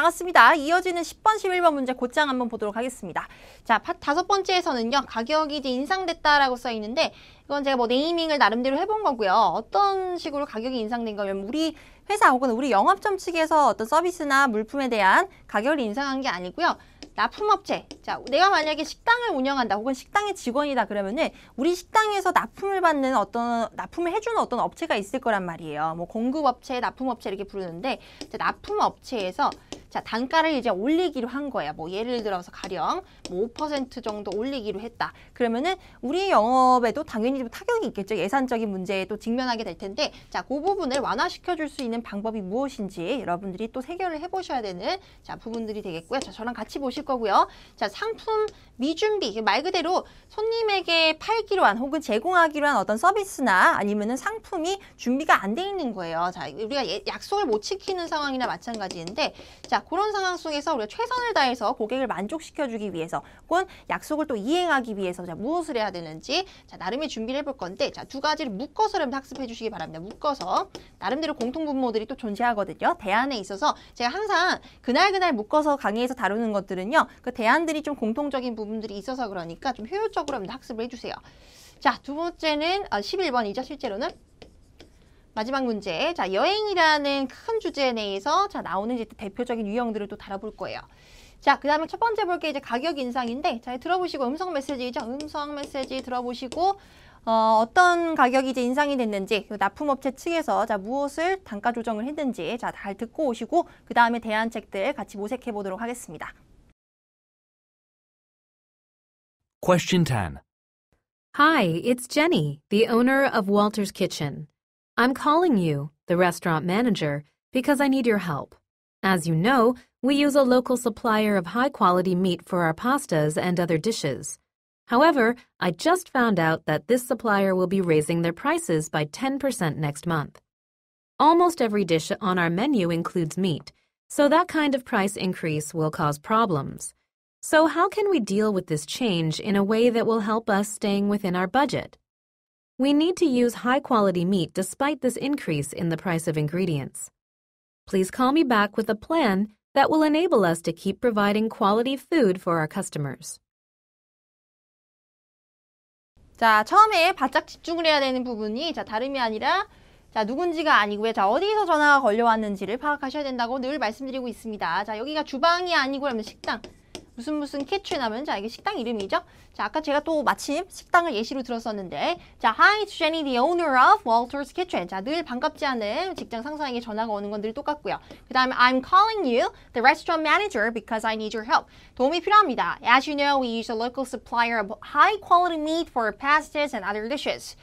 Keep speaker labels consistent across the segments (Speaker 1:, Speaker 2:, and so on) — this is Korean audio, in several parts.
Speaker 1: 나갔습니다. 이어지는 10번, 11번 문제 곧장 한번 보도록 하겠습니다. 자, 다섯 번째에서는요. 가격이 이제 인상됐다라고 써 있는데 이건 제가 뭐 네이밍을 나름대로 해본 거고요. 어떤 식으로 가격이 인상된 거면 우리 회사 혹은 우리 영업점 측에서 어떤 서비스나 물품에 대한 가격을 인상한 게 아니고요. 납품업체. 자, 내가 만약에 식당을 운영한다 혹은 식당의 직원이다 그러면은 우리 식당에서 납품을 받는 납품을 해주는 어떤 업체가 있을 거란 말이에요. 뭐 공급업체, 납품업체 이렇게 부르는데 납품업체에서 자, 단가를 이제 올리기로 한 거예요. 뭐 예를 들어서 가령 뭐 5% 정도 올리기로 했다. 그러면은 우리 영업에도 당연히 좀 타격이 있겠죠. 예산적인 문제에 또 직면하게 될 텐데 자, 그 부분을 완화시켜 줄 수 있는 방법이 무엇인지 여러분들이 또 해결을 해보셔야 되는 자, 부분들이 되겠고요. 자, 저랑 같이 보실 거고요. 자, 상품 미준비. 말 그대로 손님에게 팔기로 한 혹은 제공하기로 한 어떤 서비스나 아니면은 상품이 준비가 안 돼 있는 거예요. 자, 우리가 약속을 못 지키는 상황이나 마찬가지인데 자, 그런 상황 속에서 우리가 최선을 다해서 고객을 만족시켜주기 위해서 혹은 약속을 또 이행하기 위해서 자, 무엇을 해야 되는지 자, 나름의 준비를 해볼 건데 자, 두 가지를 묶어서 여러분 학습해 주시기 바랍니다. 묶어서 나름대로 공통분모들이 또 존재하거든요. 대안에 있어서 제가 항상 그날 묶어서 강의에서 다루는 것들은요. 그 대안들이 좀 공통적인 부분들이 있어서 그러니까 좀 효율적으로 여러분 학습을 해주세요. 자, 두 번째는 11번이죠. 실제로는. 마지막 문제. 자, 여행이라는 큰 주제 내에서 자, 나오는 이제 대표적인 유형들을 또 다뤄볼 거예요. 자, 그 다음에 첫 번째 볼 게 이제 가격 인상인데, 자, 들어보시고 음성 메시지죠. 음성 메시지 들어보시고, 어떤 가격이 이제 인상이 됐는지, 납품업체 측에서 자, 무엇을 단가 조정을 했는지, 자, 잘 듣고 오시고, 그 다음에 대안책들 같이 모색해 보도록 하겠습니다.
Speaker 2: Question 10.
Speaker 3: Hi, it's Jenny, the owner of Walter's Kitchen. I'm calling you, the restaurant manager, because I need your help. As you know, we use a local supplier of high-quality meat for our pastas and other dishes. However, I just found out that this supplier will be raising their prices by 10% next month. Almost every dish on our menu includes meat, so that kind of price increase will cause problems. So how can we deal with this change in a way that will help us staying within our budget? We need to use high-quality meat despite this increase in the price of ingredients. Please call me back with a plan that will enable us to keep providing quality food for our customers.
Speaker 1: 자, 처음에 바짝 집중을 해야 되는 부분이 자, 다름이 아니라 자, 누군지가 아니고요. 자, 어디서 전화가 걸려왔는지를 파악하셔야 된다고 늘 말씀드리고 있습니다. 자, 여기가 주방이 아니고 식당. 무슨 캐치에 나면 자, 이게 식당 이름이죠. 자, 아까 제가 또 마침 식당을 예시로 들었었는데 자, Hi, it's Jenny, the owner of Walter's Kitchen. 자, 늘 반갑지 않은 직장 상사에게 전화가 오는 건 늘 똑같고요. 그 다음에 I'm calling you, the restaurant manager, because I need your help. 도움이 필요합니다. As you know, we use a local supplier of high-quality meat for pastas and other dishes.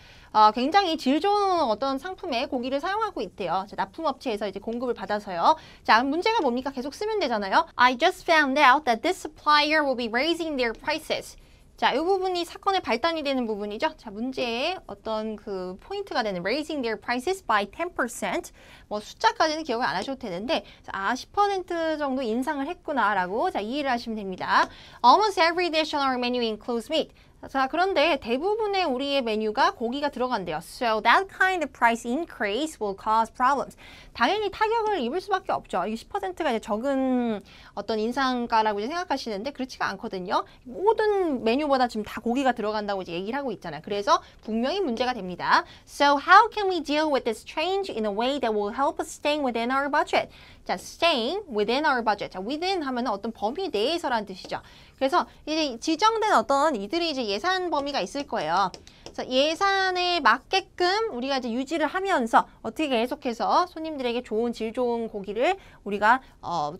Speaker 1: 굉장히 질 좋은 어떤 상품의 고기를 사용하고 있대요. 자, 납품업체에서 이제 공급을 받아서요. 자, 문제가 뭡니까? 계속 쓰면 되잖아요. I just found out that this supplier will be raising their prices. 자, 이 부분이 사건의 발단이 되는 부분이죠. 자, 문제의 어떤 그 포인트가 되는 raising their prices by 10%. 뭐 숫자까지는 기억을 안 하셔도 되는데, 자, 10% 정도 인상을 했구나라고 자, 이해를 하시면 됩니다. Almost every dish on our menu includes meat. 자, 그런데 대부분의 우리의 메뉴가 고기가 들어간대요. So that kind of price increase will cause problems. 당연히 타격을 입을 수밖에 없죠. 이게 10%가 이제 적은 어떤 인상가라고 이제 생각하시는데 그렇지가 않거든요. 모든 메뉴보다 지금 다 고기가 들어간다고 이제 얘기를 하고 있잖아요. 그래서 분명히 문제가 됩니다. So how can we deal with this change in a way that will help us staying within our budget? 자, staying within our budget. 자, within 하면 어떤 범위 내에서라는 뜻이죠. 그래서 이제 지정된 어떤 이들이 이제 예산 범위가 있을 거예요. 그래서 예산에 맞게끔 우리가 이제 유지를 하면서 어떻게 계속해서 손님들에게 좋은 질 좋은 고기를 우리가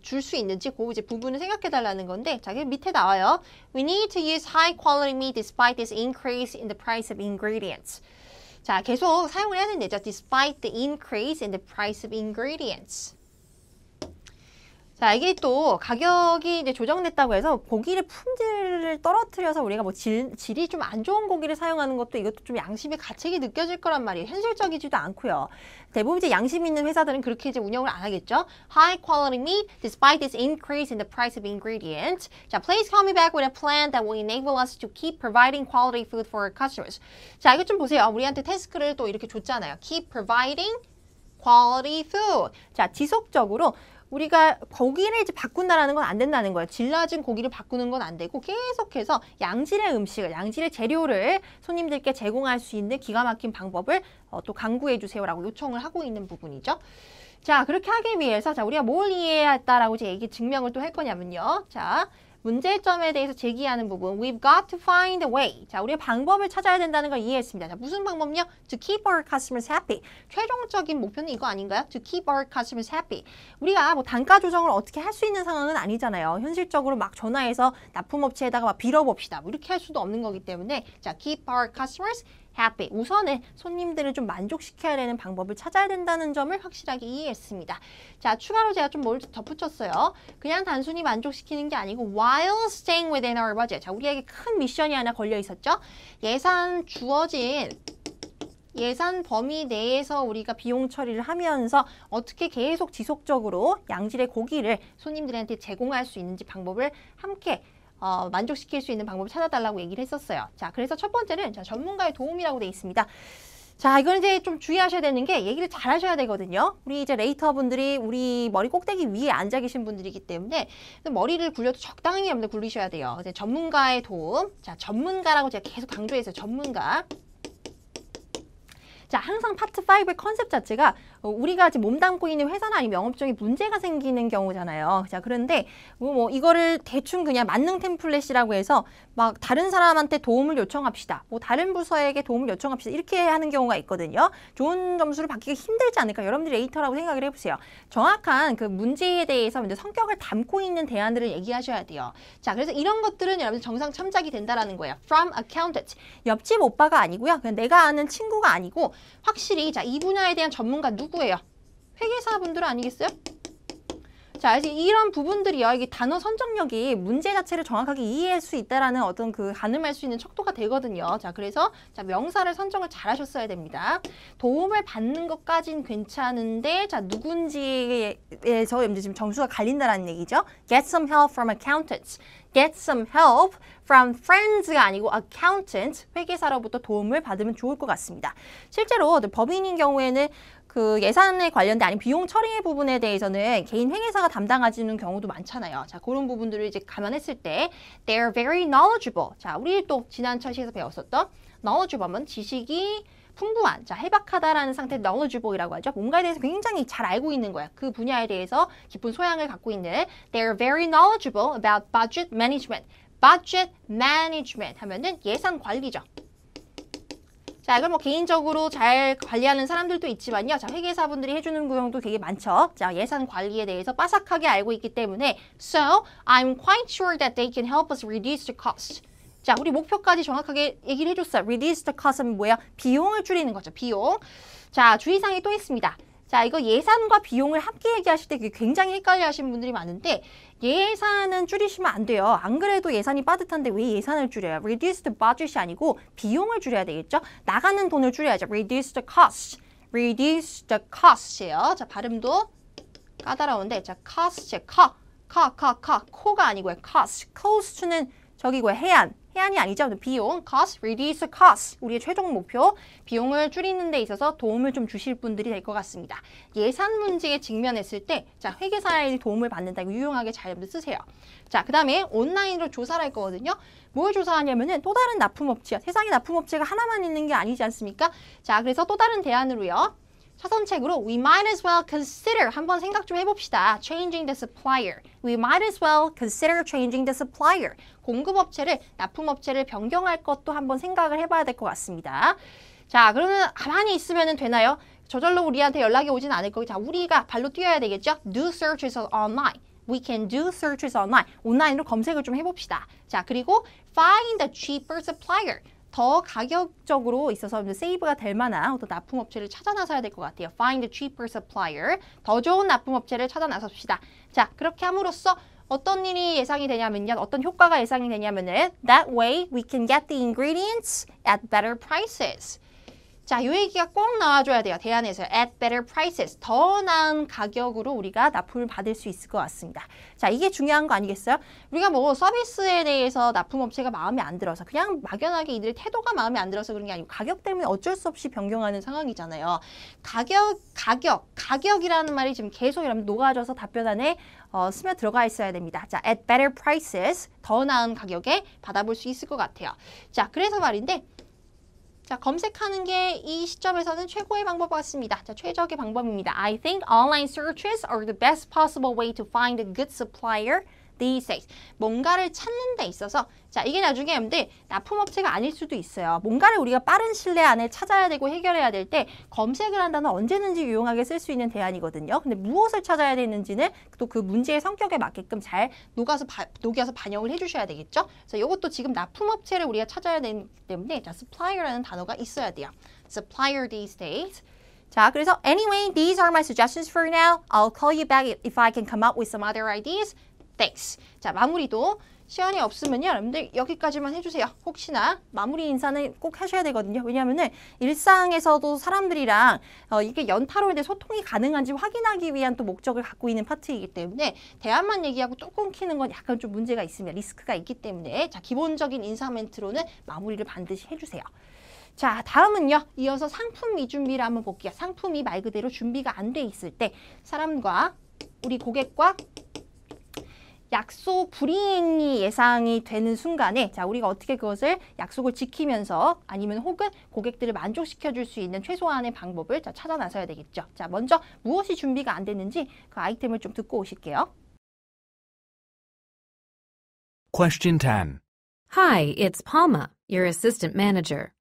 Speaker 1: 줄 수 있는지 그 이제 부분을 생각해 달라는 건데 자, 그 밑에 나와요. We need to use high quality meat despite this increase in the price of ingredients. 자, 계속 사용을 해야 되는데 despite the increase in the price of ingredients. 자, 이게 또 가격이 이제 조정됐다고 해서 고기를 품질을 떨어뜨려서 우리가 뭐 질이 좀 안 좋은 고기를 사용하는 것도 이것도 좀 양심의 가책이 느껴질 거란 말이에요. 현실적이지도 않고요. 대부분 이제 양심 있는 회사들은 그렇게 이제 운영을 안 하겠죠. High quality meat despite this increase in the price of ingredients. 자, please call me back with a plan that will enable us to keep providing quality food for our customers. 자, 이거 좀 보세요. 우리한테 태스크를 또 이렇게 줬잖아요. Keep providing quality food. 자, 지속적으로 우리가 고기를 이제 바꾼다라는 건 안 된다는 거예요. 질 낮은 고기를 바꾸는 건 안 되고 계속해서 양질의 음식을, 양질의 재료를 손님들께 제공할 수 있는 기가 막힌 방법을 또 강구해 주세요라고 요청을 하고 있는 부분이죠. 자, 그렇게 하기 위해서 자, 우리가 뭘 이해해야 했다라고 이제 얘기 증명을 또 할 거냐면요. 자, 문제점에 대해서 제기하는 부분, we've got to find a way. 자, 우리가 방법을 찾아야 된다는 걸 이해했습니다. 자, 무슨 방법은요? To keep our customers happy. 최종적인 목표는 이거 아닌가요? To keep our customers happy. 우리가 뭐 단가 조정을 어떻게 할 수 있는 상황은 아니잖아요. 현실적으로 막 전화해서 납품업체에다가 막 빌어봅시다. 뭐 이렇게 할 수도 없는 거기 때문에 자, keep our customers happy. 우선은 손님들을 좀 만족시켜야 되는 방법을 찾아야 된다는 점을 확실하게 이해했습니다. 자, 추가로 제가 좀 뭘 덧붙였어요. 그냥 단순히 만족시키는 게 아니고 while staying within our budget. 자, 우리에게 큰 미션이 하나 걸려 있었죠. 주어진 예산 범위 내에서 우리가 비용 처리를 하면서 어떻게 계속 지속적으로 양질의 고기를 손님들한테 제공할 수 있는지 방법을 함께 만족시킬 수 있는 방법을 찾아달라고 얘기를 했었어요. 자, 그래서 첫 번째는 자, 전문가의 도움이라고 돼 있습니다. 자, 이건 이제 좀 주의하셔야 되는 게 얘기를 잘 하셔야 되거든요. 우리 이제 레이터 분들이 우리 머리 꼭대기 위에 앉아 계신 분들이기 때문에 머리를 굴려도 적당히 여러분들 굴리셔야 돼요. 이제 전문가의 도움. 자, 전문가라고 제가 계속 강조했어요. 전문가. 자, 항상 파트 5의 컨셉 자체가 우리가 지금 몸담고 있는 회사나 아니면 영업종에 문제가 생기는 경우잖아요. 자, 그런데 뭐 이거를 대충 그냥 만능 템플릿이라고 해서 막 다른 사람한테 도움을 요청합시다. 뭐 다른 부서에게 도움을 요청합시다. 이렇게 하는 경우가 있거든요. 좋은 점수를 받기가 힘들지 않을까? 여러분들이 에이터라고 생각을 해보세요. 정확한 그 문제에 대해서 성격을 담고 있는 대안들을 얘기하셔야 돼요. 자, 그래서 이런 것들은 여러분들 정상 참작이 된다라는 거예요. From accountant. 옆집 오빠가 아니고요. 그냥 내가 아는 친구가 아니고 확실히 자, 이 분야에 대한 전문가 누구예요? 회계사분들 아니겠어요? 자, 그래서 이런 부분들이요. 이게 단어 선정력이 문제 자체를 정확하게 이해할 수 있다라는 어떤 그 가늠할 수 있는 척도가 되거든요. 자, 그래서 자, 명사를 선정을 잘 하셨어야 됩니다. 도움을 받는 것까진 괜찮은데 자, 누군지에서 지금 점수가 갈린다라는 얘기죠. Get some help from accountants. Get some help from friends가 아니고 accountant, 회계사로부터 도움을 받으면 좋을 것 같습니다. 실제로 법인인 경우에는 그 예산에 관련된 아니면 비용 처리 부분에 대해서는 개인 회계사가 담당하시는 경우도 많잖아요. 자, 그런 부분들을 이제 감안했을 때 they're very knowledgeable. 자, 우리 또 지난 처시에서 배웠었던 knowledgeable은 지식이 풍부한, 자, 해박하다라는 상태를 knowledgeable이라고 하죠. 뭔가에 대해서 굉장히 잘 알고 있는 거야. 그 분야에 대해서 깊은 소양을 갖고 있는 they're very knowledgeable about budget management. budget management 하면은 예산 관리죠. 자, 이걸 뭐 개인적으로 잘 관리하는 사람들도 있지만요. 자, 회계사분들이 해주는 경우도 되게 많죠. 자, 예산 관리에 대해서 빠삭하게 알고 있기 때문에 So, I'm quite sure that they can help us reduce the cost. 자, 우리 목표까지 정확하게 얘기를 해줬어요. Reduce the cost은 뭐야? 비용을 줄이는 거죠. 비용. 자, 주의사항이 또 있습니다. 자, 이거 예산과 비용을 함께 얘기하실 때 굉장히 헷갈려 하시는 분들이 많은데 예산은 줄이시면 안 돼요. 안 그래도 예산이 빠듯한데 왜 예산을 줄여요? Reduce the budget이 아니고 비용을 줄여야 되겠죠? 나가는 돈을 줄여야죠. Reduce the cost. Reduce the cost예요. 자, 발음도 까다로운데 자, cost, 코가 아니고요. cost. cost는 저기고요. 해안이 아니죠. 비용, cost, reduce the cost. 우리의 최종 목표, 비용을 줄이는 데 있어서 도움을 좀 주실 분들이 될 것 같습니다. 예산 문제에 직면했을 때, 자, 회계사의 도움을 받는다. 이거 유용하게 잘 쓰세요. 자, 그 다음에 온라인으로 조사를 할 거거든요. 뭘 조사하냐면은 또 다른 납품업체야. 세상에 납품업체가 하나만 있는 게 아니지 않습니까? 자, 그래서 또 다른 대안으로요. 차선책으로 we might as well consider 한번 생각 좀 해봅시다. changing the supplier. We might as well consider changing the supplier. 공급업체를 납품업체를 변경할 것도 한번 생각을 해봐야 될 것 같습니다. 자, 그러면 가만히 있으면 되나요? 저절로 우리한테 연락이 오진 않을 거고 자, 우리가 발로 뛰어야 되겠죠? Do searches online. We can do searches online. 온라인으로 검색을 좀 해봅시다. 자, 그리고 find a cheaper supplier. 더 가격적으로 있어서 세이브가 될 만한 어떤 납품업체를 찾아 나서야 될 것 같아요. Find a cheaper supplier. 더 좋은 납품업체를 찾아 나섭시다. 자, 그렇게 함으로써 어떤 일이 예상이 되냐면요. 어떤 효과가 예상이 되냐면은 That way we can get the ingredients at better prices. 자, 요 얘기가 꼭 나와줘야 돼요. 대안에서 at better prices. 더 나은 가격으로 우리가 납품을 받을 수 있을 것 같습니다. 자, 이게 중요한 거 아니겠어요? 우리가 뭐 서비스에 대해서 납품업체가 마음에 안 들어서 그냥 막연하게 이들의 태도가 마음에 안 들어서 그런 게 아니고 가격 때문에 어쩔 수 없이 변경하는 상황이잖아요. 가격이라는 말이 지금 계속 여러분 녹아져서 답변 안에 스며 들어가 있어야 됩니다. 자, at better prices. 더 나은 가격에 받아볼 수 있을 것 같아요. 자, 그래서 말인데 자, 검색하는 게 이 시점에서는 최고의 방법 같습니다. 자, 최적의 방법입니다. I think online searches are the best possible way to find a good supplier these days. 뭔가를 찾는 데 있어서 자, 이게 나중에 여러분들 납품업체가 아닐 수도 있어요. 뭔가를 우리가 빠른 신뢰 안에 찾아야 되고 해결해야 될 때 검색을 한다는 언제든지 유용하게 쓸 수 있는 대안이거든요. 근데 무엇을 찾아야 되는지는 또 그 문제의 성격에 맞게끔 잘 녹여서 반영을 해주셔야 되겠죠. 그래서 이것도 지금 납품업체를 우리가 찾아야 되기 때문에 자, supplier라는 단어가 있어야 돼요. supplier these days. 자, 그래서 anyway, these are my suggestions for now. I'll call you back if I can come up with some other ideas. Thanks. 자, 마무리도 시간이 없으면요, 여러분들 여기까지만 해주세요. 혹시나 마무리 인사는 꼭 하셔야 되거든요. 왜냐하면은 일상에서도 사람들이랑 이게 연타로 소통이 가능한지 확인하기 위한 또 목적을 갖고 있는 파트이기 때문에 대안만 얘기하고 또 끊기는 건 약간 좀 문제가 있습니다. 리스크가 있기 때문에 자, 기본적인 인사 멘트로는 마무리를 반드시 해주세요. 자, 다음은요. 이어서 상품 미준비를 한번 볼게요. 상품이 말 그대로 준비가 안 돼 있을 때 사람과 우리 고객과 약속 불이행이 예상이 되는 순간에 자, 우리가 어떻게 그것을 약속을 지키면서 아니면 혹은 고객들을 만족시켜 줄 수 있는 최소한의 방법을 자, 찾아 나서야 되겠죠. 자, 먼저 무엇이 준비가 안 됐는지 그 아이템을 좀 듣고 오실게요.
Speaker 2: Question 10.
Speaker 3: Hi, it's Palma, your assistant manager.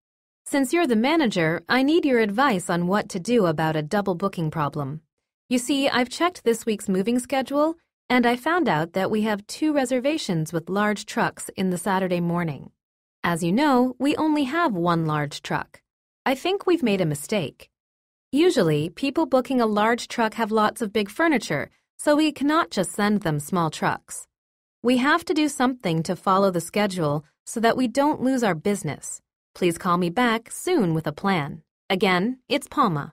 Speaker 3: Since you're the manager, I need your advice on what to do about a double booking problem. You see, I've checked this week's moving schedule, and I found out that we have 2 reservations with large trucks in the Saturday morning. As you know, we only have 1 large truck. I think we've made a mistake. Usually, people booking a large truck have lots of big furniture, so we cannot just send them small trucks. We have to do something to follow the schedule so that we don't lose our business. Please call me back soon with a plan. Again, it's Palma.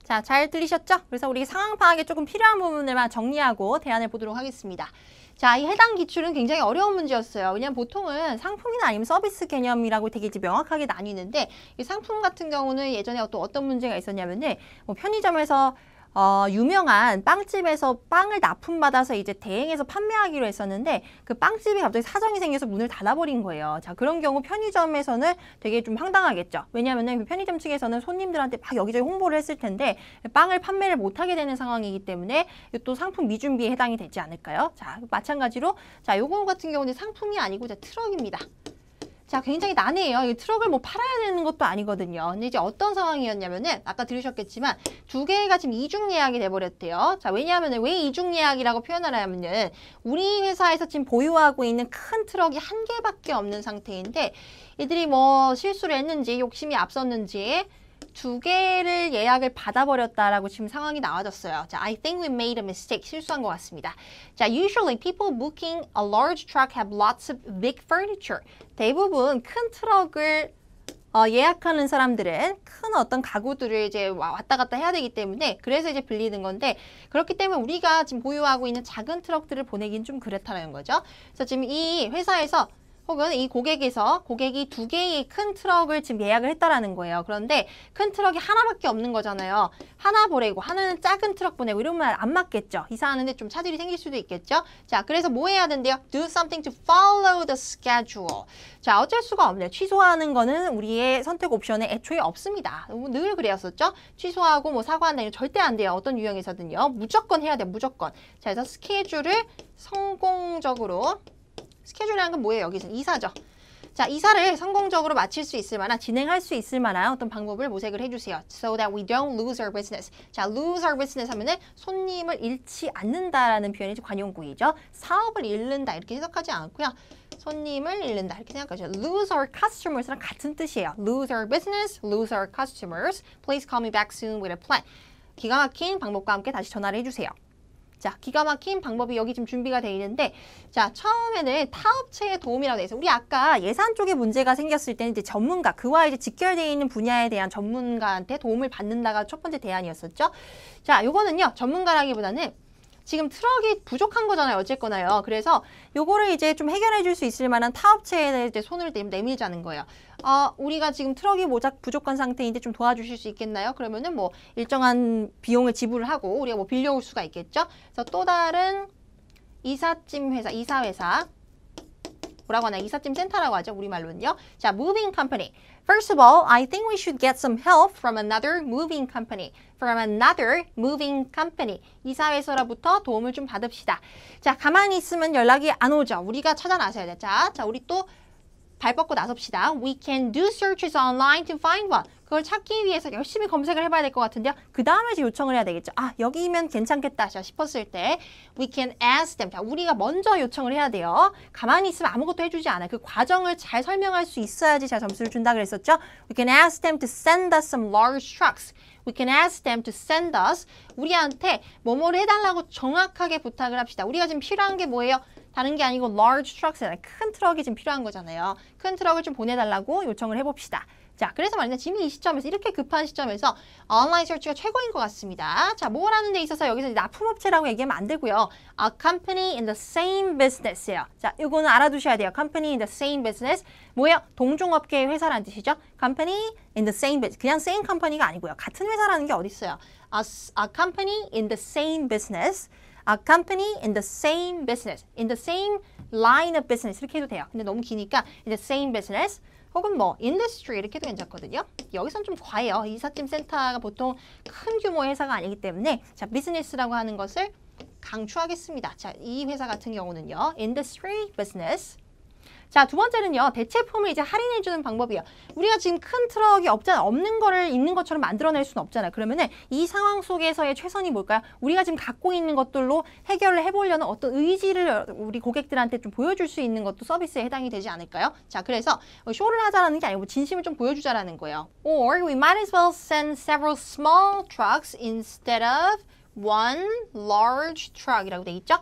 Speaker 1: 자, 잘 들리셨죠? 그래서 우리 상황 파악에 조금 필요한 부분들만 정리하고 대안을 보도록 하겠습니다. 자, 이 해당 기출은 굉장히 어려운 문제였어요. 왜냐하면 보통은 상품이나 아니면 서비스 개념이라고 되게 이제 명확하게 나뉘는데 이 상품 같은 경우는 예전에 또 어떤 문제가 있었냐면은 뭐 편의점에서 유명한 빵집에서 빵을 납품받아서 이제 대행해서 판매하기로 했었는데 그 빵집이 갑자기 사정이 생겨서 문을 닫아버린 거예요. 자, 그런 경우 편의점에서는 되게 좀 황당하겠죠. 왜냐하면 편의점 측에서는 손님들한테 막 여기저기 홍보를 했을 텐데 빵을 판매를 못하게 되는 상황이기 때문에 또 상품 미준비에 해당이 되지 않을까요? 자, 마찬가지로 자, 요거 같은 경우는 상품이 아니고 이제 트럭입니다. 자, 굉장히 난해해요. 이 트럭을 뭐 팔아야 되는 것도 아니거든요. 근데 이제 어떤 상황이었냐면은 아까 들으셨겠지만 2개가 지금 이중 예약이 돼버렸대요. 자, 왜냐하면은 왜 이중 예약이라고 표현을 하냐면은 우리 회사에서 지금 보유하고 있는 큰 트럭이 1개밖에 없는 상태인데 이들이 뭐 실수를 했는지 욕심이 앞섰는지 2개를 예약을 받아버렸다라고 지금 상황이 나와졌어요. 자, I think we made a mistake. 실수한 것 같습니다. 자, usually people booking a large truck have lots of big furniture. 대부분 큰 트럭을 예약하는 사람들은 큰 어떤 가구들을 이제 왔다 갔다 해야 되기 때문에 그래서 이제 빌리는 건데 그렇기 때문에 우리가 지금 보유하고 있는 작은 트럭들을 보내긴 좀 그렇다는 거죠. 그래서 지금 이 회사에서 혹은 이 고객이 2개의 큰 트럭을 지금 예약을 했다라는 거예요. 그런데 큰 트럭이 하나밖에 없는 거잖아요. 하나 보내고 하나는 작은 트럭 보내고 이러면 안 맞겠죠. 이사하는데 좀 차질이 생길 수도 있겠죠. 자, 그래서 뭐 해야 된대요? Do something to follow the schedule. 자, 어쩔 수가 없네요. 취소하는 거는 우리의 선택 옵션에 애초에 없습니다. 늘 그랬었죠. 취소하고 뭐 사과한다 이거 절대 안 돼요. 어떤 유형에서든요. 무조건 해야 돼요. 무조건. 자, 그래서 스케줄을 성공적으로 스케줄이라는 건 뭐예요? 여기서는 이사죠. 자, 이사를 성공적으로 마칠 수 있을 만한, 진행할 수 있을 만한 어떤 방법을 모색을 해주세요. So that we don't lose our business. 자, lose our business 하면은 손님을 잃지 않는다라는 표현이 관용구이죠. 사업을 잃는다 이렇게 해석하지 않고요. 손님을 잃는다 이렇게 생각하죠. Lose our customers랑 같은 뜻이에요. Lose our business, lose our customers. Please call me back soon with a plan. 기가 막힌 방법과 함께 다시 전화를 해주세요. 자, 기가 막힌 방법이 여기 지금 준비가 돼 있는데, 자, 처음에는 타업체의 도움이라고 돼 있어요. 우리 아까 예산 쪽에 문제가 생겼을 때는 이제 전문가, 그와 이제 직결되어 있는 분야에 대한 전문가한테 도움을 받는다가 첫 번째 대안이었었죠. 자, 요거는요, 전문가라기보다는 지금 트럭이 부족한 거잖아요. 어쨌거나요. 그래서 요거를 이제 좀 해결해 줄 수 있을 만한 타업체에 이제 손을 내밀자는 거예요. 우리가 지금 트럭이 부족한 상태인데 좀 도와주실 수 있겠나요? 그러면은 뭐 일정한 비용을 지불을 하고 우리가 뭐 빌려올 수가 있겠죠. 그래서 또 다른 이삿짐 회사, 이사회사, 뭐라고 하나? 이삿짐 센터라고 하죠. 우리말로는요. 자, moving company. First of all, I think we should get some help from another moving company. From another moving company. 이사회사로부터 도움을 좀 받읍시다. 자, 가만히 있으면 연락이 안 오죠. 우리가 찾아 나서야 돼. 자, 우리 또 발 뻗고 나섭시다. We can do searches online to find one. 그걸 찾기 위해서 열심히 검색을 해봐야 될 것 같은데요. 그 다음에 이제 요청을 해야 되겠죠. 여기면 괜찮겠다 싶었을 때 we can ask them. 자, 우리가 먼저 요청을 해야 돼요. 가만히 있으면 아무것도 해주지 않아요. 그 과정을 잘 설명할 수 있어야지 잘 점수를 준다 그랬었죠. We can ask them to send us some large trucks. We can ask them to send us. 우리한테 뭐뭐를 해달라고 정확하게 부탁을 합시다. 우리가 지금 필요한 게 뭐예요? 다른 게 아니고 large trucks잖아요. 큰 트럭이 지금 필요한 거잖아요. 큰 트럭을 좀 보내달라고 요청을 해봅시다. 자, 그래서 말입니다. 지금 이 시점에서, 이렇게 급한 시점에서 온라인 서치가 최고인 것 같습니다. 자, 뭘 하는 데 있어서 여기서 납품업체라고 얘기하면 안 되고요. A company in the same business예요. 자, 이거는 알아두셔야 돼요. Company in the same business. 뭐예요? 동종업계의 회사라는 뜻이죠. Company in the same business. 그냥 same company가 아니고요. 같은 회사라는 게 어디 있어요? A company in the same business. A company in the same business. In the same line of business. 이렇게 해도 돼요. 근데 너무 기니까 in the same business. 혹은 뭐 industry 이렇게 해도 괜찮거든요. 여기선 좀 과해요. 이삿짐 센터가 보통 큰 규모의 회사가 아니기 때문에 자, business라고 하는 것을 강추하겠습니다. 자, 이 회사 같은 경우는요. industry, business. 자, 두 번째는요. 대체품을 이제 할인해주는 방법이에요. 우리가 지금 큰 트럭이 없잖아. 없는 거를 있는 것처럼 만들어낼 수는 없잖아요. 그러면은 이 상황 속에서의 최선이 뭘까요? 우리가 지금 갖고 있는 것들로 해결을 해보려는 어떤 의지를 우리 고객들한테 좀 보여줄 수 있는 것도 서비스에 해당이 되지 않을까요? 자, 그래서 쇼를 하자라는 게 아니고 진심을 좀 보여주자라는 거예요. Or we might as well send several small trucks instead of one large truck이라고 돼 있죠?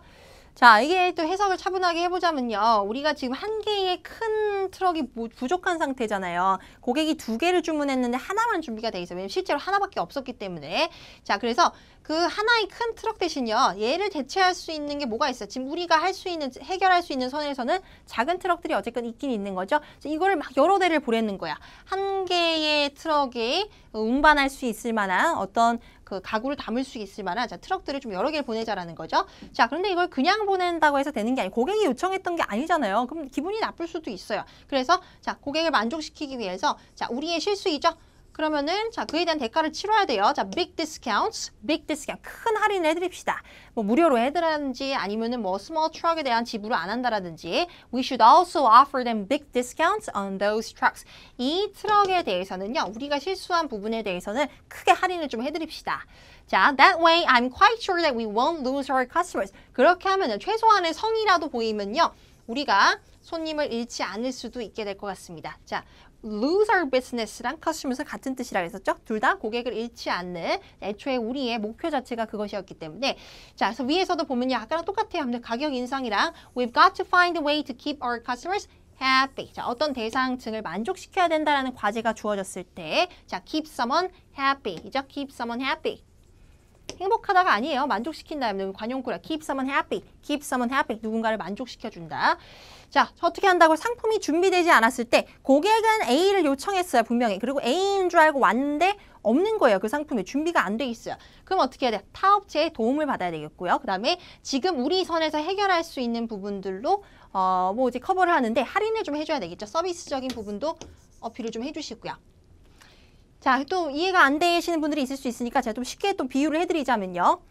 Speaker 1: 자, 이게 또 해석을 차분하게 해보자면요. 우리가 지금 한 개의 큰 트럭이 부족한 상태잖아요. 고객이 2개를 주문했는데 하나만 준비가 돼 있어요. 왜냐면 실제로 하나밖에 없었기 때문에. 자, 그래서 그 하나의 큰 트럭 대신요. 얘를 대체할 수 있는 게 뭐가 있어요? 지금 우리가 할 수 있는, 해결할 수 있는 선에서는 작은 트럭들이 어쨌든 있긴 있는 거죠. 이거를 막 여러 대를 보내는 거야. 한 개의 트럭에 운반할 수 있을 만한 어떤 그 가구를 담을 수 있을 만한 자, 트럭들을 좀 여러 개를 보내자라는 거죠. 자, 그런데 이걸 그냥 보낸다고 해서 되는 게 아니고 고객이 요청했던 게 아니잖아요. 그럼 기분이 나쁠 수도 있어요. 그래서 자, 고객을 만족시키기 위해서 자, 우리의 실수이죠. 그러면은 자, 그에 대한 대가를 치러야 돼요. 자, big discounts, big discount, 큰 할인을 해드립시다. 뭐 무료로 해드라든지 아니면은 뭐 small truck에 대한 지불을 안 한다라든지. We should also offer them big discounts on those trucks. 이 트럭에 대해서는요, 우리가 실수한 부분에 대해서는 크게 할인을 좀 해드립시다. 자, that way I'm quite sure that we won't lose our customers. 그렇게 하면은 최소한의 성의라도 보이면요, 우리가 손님을 잃지 않을 수도 있게 될 것 같습니다. 자, lose our business랑 customers는 같은 뜻이라고 했었죠. 둘 다 고객을 잃지 않는 애초에 우리의 목표 자체가 그것이었기 때문에 자, 그래서 위에서도 보면요. 아까랑 똑같아요. 근데 가격 인상이랑 we've got to find a way to keep our customers happy. 자, 어떤 대상층을 만족시켜야 된다라는 과제가 주어졌을 때 자, keep someone happy. 이죠? keep someone happy. 행복하다가 아니에요. 만족시킨다. 관용구라. keep someone happy. keep someone happy. 누군가를 만족시켜준다. 자, 어떻게 한다고 상품이 준비되지 않았을 때 고객은 A를 요청했어요. 분명히. 그리고 A인 줄 알고 왔는데 없는 거예요. 그 상품이 준비가 안 돼 있어요. 그럼 어떻게 해야 돼요? 타업체의 도움을 받아야 되겠고요. 그 다음에 지금 우리 선에서 해결할 수 있는 부분들로 뭐 이제 커버를 하는데 할인을 좀 해줘야 되겠죠. 서비스적인 부분도 어필을 좀 해주시고요. 자, 또 이해가 안 되시는 분들이 있을 수 있으니까 제가 좀 쉽게 또 비유를 해드리자면요.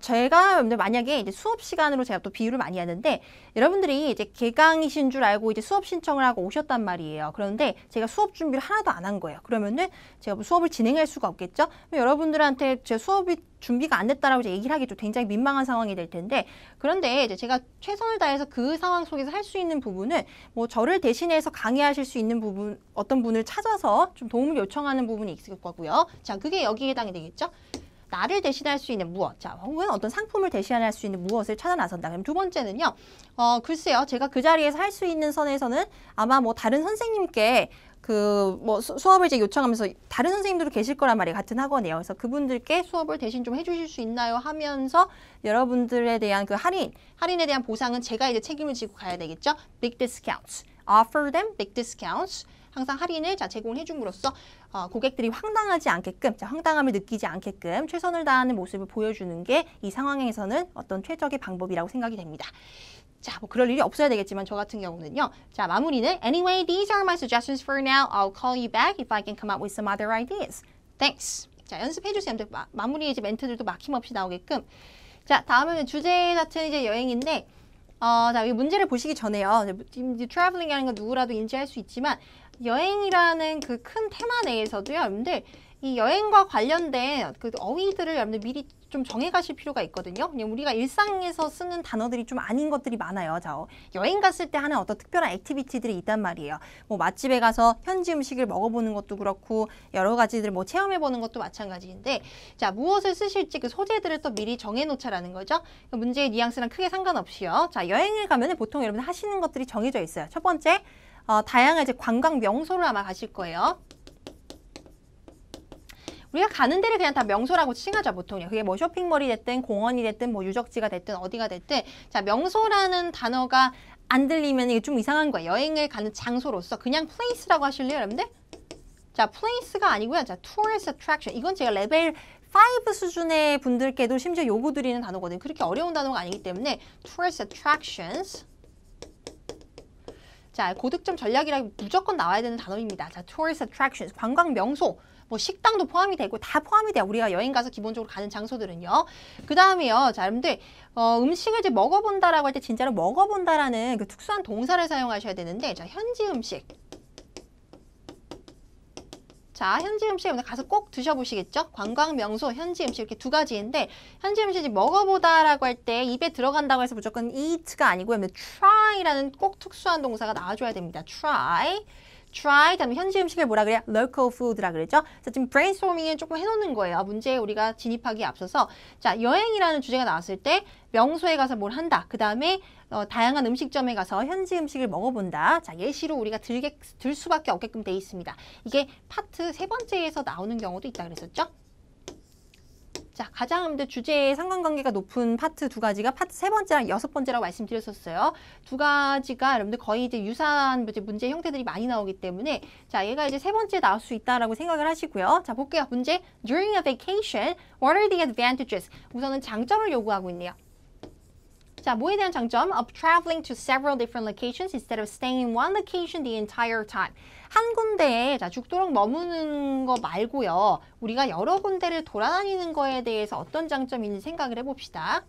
Speaker 1: 제가 여러분들 만약에 이제 수업 시간으로 제가 또 비유를 많이 하는데 여러분들이 이제 개강이신 줄 알고 이제 수업 신청을 하고 오셨단 말이에요. 그런데 제가 수업 준비를 하나도 안 한 거예요. 그러면은 제가 뭐 수업을 진행할 수가 없겠죠? 여러분들한테 제 수업이 준비가 안 됐다라고 이제 얘기를 하기 좀 굉장히 민망한 상황이 될 텐데 그런데 이제 제가 최선을 다해서 그 상황 속에서 할 수 있는 부분은 뭐 저를 대신해서 강의하실 수 있는 부분 어떤 분을 찾아서 좀 도움을 요청하는 부분이 있을 거고요. 자, 그게 여기에 해당이 되겠죠? 나를 대신할 수 있는 무엇, 자, 혹은 어떤 상품을 대신할 수 있는 무엇을 찾아 나선다. 그럼 두 번째는요, 글쎄요, 제가 그 자리에서 할 수 있는 선에서는 아마 뭐 다른 선생님께 수업을 이제 요청하면서 다른 선생님들도 계실 거란 말이에요. 같은 학원이에요. 그래서 그분들께 수업을 대신 좀 해주실 수 있나요? 하면서 여러분들에 대한 그 할인에 대한 보상은 제가 이제 책임을 지고 가야 되겠죠? Big discounts. Offer them big discounts. 항상 할인을 제공을 해줌으로써 고객들이 황당하지 않게끔, 황당함을 느끼지 않게끔 최선을 다하는 모습을 보여주는 게 이 상황에서는 어떤 최적의 방법이라고 생각이 됩니다. 자, 뭐 그럴 일이 없어야 되겠지만 저 같은 경우는요. 자, 마무리는 Anyway, these are my suggestions for now. I'll call you back if I can come up with some other ideas. Thanks. 자, 연습해 주세요. 마무리 이제 멘트들도 막힘없이 나오게끔. 자, 다음에는 주제 자체는 이제 여행인데 자, 이 문제를 보시기 전에요. 이제 트래블링이라는 건 누구라도 인지할 수 있지만 여행이라는 그 큰 테마 내에서도요, 여러분들 이 여행과 관련된 그 어휘들을 여러분들 미리 좀 정해가실 필요가 있거든요. 그냥 우리가 일상에서 쓰는 단어들이 좀 아닌 것들이 많아요. 자, 여행 갔을 때 하는 어떤 특별한 액티비티들이 있단 말이에요. 뭐 맛집에 가서 현지 음식을 먹어보는 것도 그렇고 여러 가지들 뭐 체험해보는 것도 마찬가지인데, 자, 무엇을 쓰실지 그 소재들을 또 미리 정해놓자라는 거죠. 문제의 뉘앙스랑 크게 상관없이요. 자, 여행을 가면은 보통 여러분 하시는 것들이 정해져 있어요. 첫 번째, 다양한 이제 관광 명소를 아마 가실 거예요. 우리가 가는 데를 그냥 다 명소라고 칭하죠, 보통요. 그게 뭐 쇼핑몰이 됐든 공원이 됐든 뭐 유적지가 됐든 어디가 됐든, 자, 명소라는 단어가 안 들리면 이게 좀 이상한 거예요. 여행을 가는 장소로서 그냥 place라고 하실래요, 여러분들? 자, place가 아니고요. 자, tourist attraction. 이건 제가 레벨 5 수준의 분들께도 심지어 요구드리는 단어거든요. 그렇게 어려운 단어가 아니기 때문에 tourist attractions. 자, 고득점 전략이라고 무조건 나와야 되는 단어입니다. 자, tourist attractions, 관광 명소, 뭐 식당도 포함이 되고 다 포함이 돼요. 우리가 여행 가서 기본적으로 가는 장소들은요. 그 다음에요, 자, 여러분들 음식을 이제 먹어본다라고 할 때 진짜로 먹어본다라는 그 특수한 동사를 사용하셔야 되는데, 자, 현지 음식. 자, 현지 음식 가서 꼭 드셔보시겠죠? 관광 명소, 현지 음식 이렇게 두 가지인데, 현지 음식이 먹어보다라고 할 때 입에 들어간다고 해서 무조건 eat가 아니고요. try라는 꼭 특수한 동사가 나와줘야 됩니다. try, 다음에 현지 음식을 뭐라 그래요? local food라 그랬죠? 자, 지금 brainstorming을 조금 해놓는 거예요. 문제에 우리가 진입하기에 앞서서. 자, 여행이라는 주제가 나왔을 때 명소에 가서 뭘 한다. 그 다음에 다양한 음식점에 가서 현지 음식을 먹어본다. 자, 예시로 우리가 들 수밖에 없게끔 돼 있습니다. 이게 파트 세 번째에서 나오는 경우도 있다 그랬었죠? 자, 가장 여러분들 주제에 상관관계가 높은 파트 두 가지가 파트 세 번째랑 여섯 번째라고 말씀드렸었어요. 두 가지가 여러분들 거의 이제 유사한 문제 형태들이 많이 나오기 때문에, 자, 얘가 이제 세 번째 나올 수 있다라고 생각을 하시고요. 자, 볼게요. 문제. During a vacation, what are the advantages? 우선은 장점을 요구하고 있네요. 자, 뭐에 대한 장점? Of traveling to several different locations instead of staying in one location the entire time. 한 군데에 자, 죽도록 머무는 거 말고요. 우리가 여러 군데를 돌아다니는 거에 대해서 어떤 장점이 있는지 생각을 해봅시다.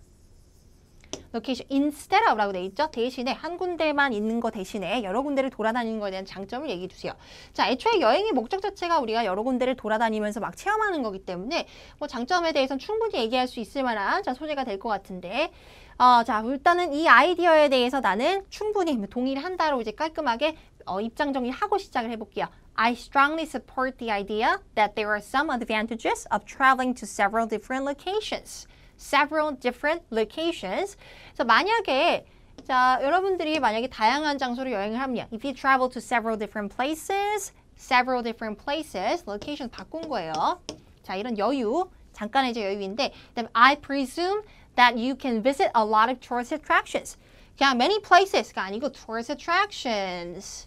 Speaker 1: location instead of라고 돼 있죠. 대신에 한 군데만 있는 거 대신에 여러 군데를 돌아다니는 거에 대한 장점을 얘기해 주세요. 자, 애초에 여행의 목적 자체가 우리가 여러 군데를 돌아다니면서 막 체험하는 거기 때문에 뭐 장점에 대해서는 충분히 얘기할 수 있을 만한 자, 소재가 될 것 같은데, 자, 일단은 이 아이디어에 대해서 나는 충분히 동의를 한다로 이제 깔끔하게 입장 정리하고 시작을 해볼게요. I strongly support the idea that there are some advantages of traveling to several different locations. Several different locations. 그래서 만약에 자, 여러분들이 만약에 다양한 장소로 여행을 하면 if you travel to several different places, location 바꾼 거예요. 자, 이런 여유, 잠깐의 이제 여유인데, 그다음에 I presume that you can visit a lot of tourist attractions. 그냥 many places가 아니고 tourist attractions.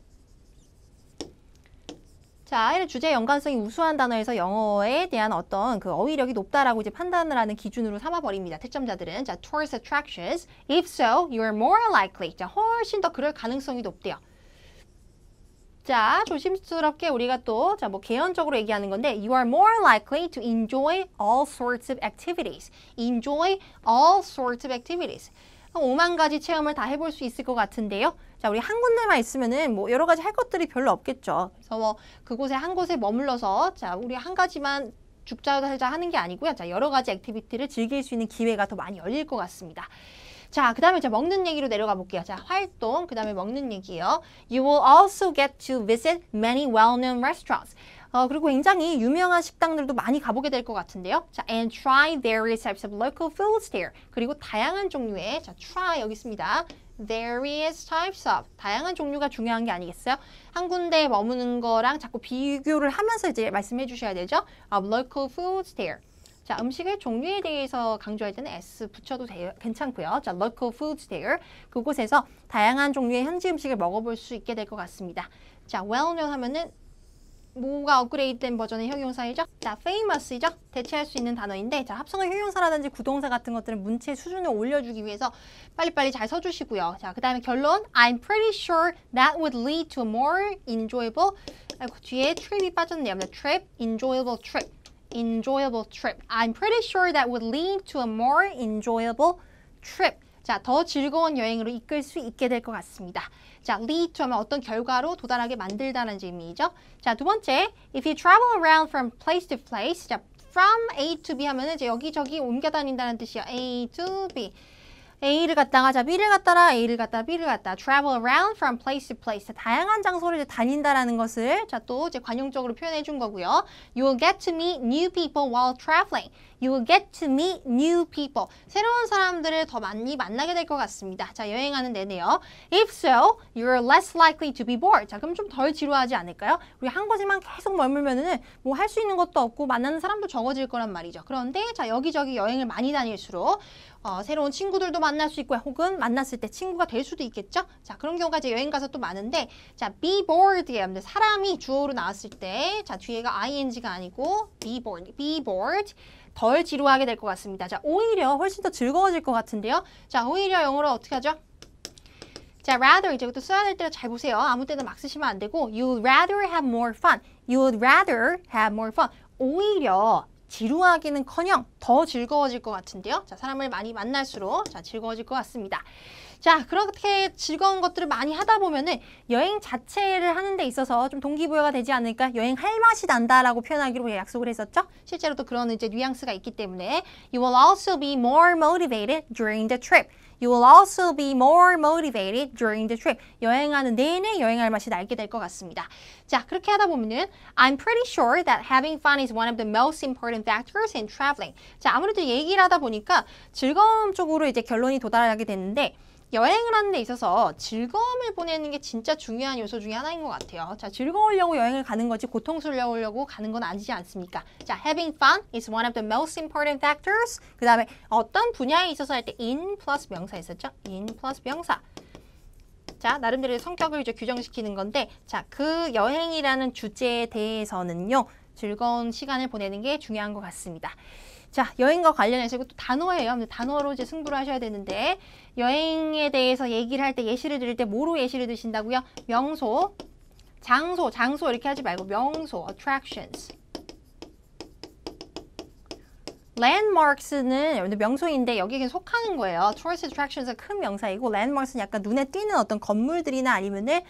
Speaker 1: 자, 이런 주제 연관성이 우수한 단어에서 영어에 대한 어떤 그 어휘력이 높다라고 이제 판단을 하는 기준으로 삼아버립니다. 채점자들은. 자, tourist attractions. If so, you are more likely. 자, 훨씬 더 그럴 가능성이 높대요. 자, 조심스럽게 우리가 또, 자, 뭐 개연적으로 얘기하는 건데, you are more likely to enjoy all sorts of activities. Enjoy all sorts of activities. 5만 가지 체험을 다 해볼 수 있을 것 같은데요. 자, 우리 한 군데만 있으면은 뭐 여러 가지 할 것들이 별로 없겠죠. 그래서 뭐 그곳에 한 곳에 머물러서 자, 우리 한 가지만 죽자 살자 하는 게 아니고요. 자, 여러 가지 액티비티를 즐길 수 있는 기회가 더 많이 열릴 것 같습니다. 자, 그 다음에 이제 먹는 얘기로 내려가 볼게요. 자, 활동, 그 다음에 먹는 얘기요. You will also get to visit many well-known restaurants. 그리고 굉장히 유명한 식당들도 많이 가보게 될 것 같은데요. 자, and try various types of local foods there. 그리고 다양한 종류의, 자, try 여기 있습니다. various types of. 다양한 종류가 중요한 게 아니겠어요? 한 군데 머무는 거랑 자꾸 비교를 하면서 이제 말씀해 주셔야 되죠. of local foods there. 자, 음식의 종류에 대해서 강조할 때는 S 붙여도 괜찮고요. 자, local foods there. 그곳에서 다양한 종류의 현지 음식을 먹어볼 수 있게 될 것 같습니다. 자, well-known 하면은 뭐가 업그레이드된 버전의 형용사이죠? 자, famous이죠? 대체할 수 있는 단어인데, 자, 합성어 형용사라든지 구동사 같은 것들은 문체의 수준을 올려주기 위해서 빨리빨리 잘 써주시고요. 자, 그 다음에 결론, I'm pretty sure that would lead to a more enjoyable, 뒤에 trip이 빠졌네요. trip, enjoyable trip, enjoyable trip. I'm pretty sure that would lead to a more enjoyable trip. 자, 더 즐거운 여행으로 이끌 수 있게 될 것 같습니다. 자, lead to 하면 어떤 결과로 도달하게 만들다는 의미죠. 자, 두 번째, if you travel around from place to place, 자, from A to B 하면은 이제 여기저기 옮겨 다닌다는 뜻이야. A to B. A를 갔다가 자 B를 갔다라 A를 갔다가 B를 갔다 travel around from place to place 다양한 장소를 이제 다닌다라는 것을 자 또 이제 관용적으로 표현해 준 거고요. You will get to meet new people while traveling. You will get to meet new people. 새로운 사람들을 더 많이 만나게 될 것 같습니다. 자, 여행하는 내내요. If so, you're less likely to be bored. 자, 그럼 좀 덜 지루하지 않을까요? 우리 한 곳에만 계속 머물면은 뭐 할 수 있는 것도 없고 만나는 사람도 적어질 거란 말이죠. 그런데 자, 여기저기 여행을 많이 다닐수록 새로운 친구들도 만날 수 있고요. 혹은 만났을 때 친구가 될 수도 있겠죠? 자, 그런 경우가 이제 여행 가서 또 많은데, 자, be bored에 사람이 주어로 나왔을 때, 자, 뒤에가 ing가 아니고 be bored. 덜 지루하게 될 것 같습니다. 자, 오히려 훨씬 더 즐거워질 것 같은데요. 자, 오히려 영어로 어떻게 하죠? 자, rather 이제 또 써야 될 때를 잘 보세요. 아무 때나 막 쓰시면 안 되고, you'd rather have more fun. You'd rather have more fun. 오히려 지루하기는커녕 더 즐거워질 것 같은데요. 자, 사람을 많이 만날수록 자, 즐거워질 것 같습니다. 자, 그렇게 즐거운 것들을 많이 하다 보면은 여행 자체를 하는 데 있어서 좀 동기부여가 되지 않을까? 여행할 맛이 난다라고 표현하기로 약속을 했었죠? 실제로 또 그런 이제 뉘앙스가 있기 때문에 You will also be more motivated during the trip. You will also be more motivated during the trip. 여행하는 내내 여행할 맛이 날게 될 것 같습니다. 자, 그렇게 하다 보면은 I'm pretty sure that having fun is one of the most important factors in traveling. 자, 아무래도 얘기를 하다 보니까 즐거움 쪽으로 이제 결론이 도달하게 됐는데 여행을 하는 데 있어서 즐거움을 보내는 게 진짜 중요한 요소 중에 하나인 것 같아요. 자, 즐거우려고 여행을 가는 거지 고통스러우려고 가는 건 아니지 않습니까? 자, having fun is one of the most important factors. 그 다음에 어떤 분야에 있어서 할 때 in 플러스 명사 있었죠? in 플러스 명사. 자, 나름대로 성격을 이제 규정시키는 건데, 자, 그 여행이라는 주제에 대해서는요, 즐거운 시간을 보내는 게 중요한 것 같습니다. 자, 여행과 관련해서 이것도 단어예요. 단어로 이제 승부를 하셔야 되는데 여행에 대해서 얘기를 할 때 예시를 드릴 때 뭐로 예시를 드신다고요? 명소, 장소 이렇게 하지 말고 명소, attractions. landmarks는 명소인데 여기에 속하는 거예요. tourist attractions은 큰 명사이고 landmarks는 약간 눈에 띄는 어떤 건물들이나 아니면은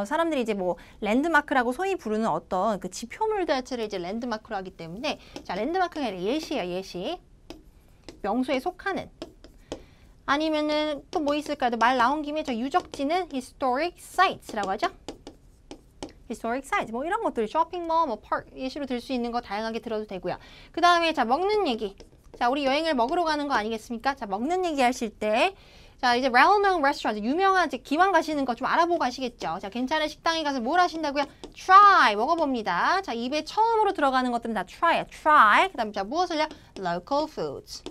Speaker 1: 사람들이 이제 뭐 랜드마크라고 소위 부르는 어떤 그 지표물 자체를 이제 랜드마크로 하기 때문에 자, 랜드마크가 아니라 예시예요, 예시. 명소에 속하는. 아니면은 또 뭐 있을까요? 말 나온 김에 저 유적지는 historic sites라고 하죠. historic sites, 뭐 이런 것들, 쇼핑몰, 뭐 파크 예시로 들 수 있는 거 다양하게 들어도 되고요. 그 다음에 자, 먹는 얘기. 자, 우리 여행을 먹으러 가는 거 아니겠습니까? 자, 먹는 얘기 하실 때 자, 이제 well-known restaurant, 유명한 이제 기왕 가시는 거 좀 알아보고 가시겠죠. 자, 괜찮은 식당에 가서 뭘 하신다고요? try, 먹어봅니다. 자, 입에 처음으로 들어가는 것들은 다 try. 그 다음에 자, 무엇을요? local foods.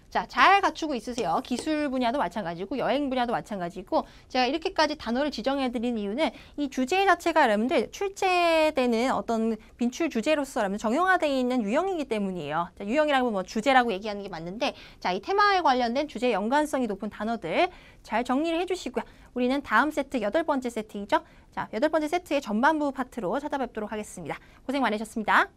Speaker 1: 자, 잘 갖추고 있으세요. 기술 분야도 마찬가지고 여행 분야도 마찬가지고 제가 이렇게까지 단어를 지정해드린 이유는 이 주제 자체가 여러분들 출제되는 어떤 빈출 주제로서 여러분들 정형화되어 있는 유형이기 때문이에요. 자, 유형이라고 뭐 주제라고 얘기하는 게 맞는데 자, 이 테마에 관련된 주제 연관성이 높은 단어들 잘 정리를 해주시고요. 우리는 다음 세트 8번째 세트이죠. 자, 8번째 세트의 전반부 파트로 찾아뵙도록 하겠습니다. 고생 많으셨습니다.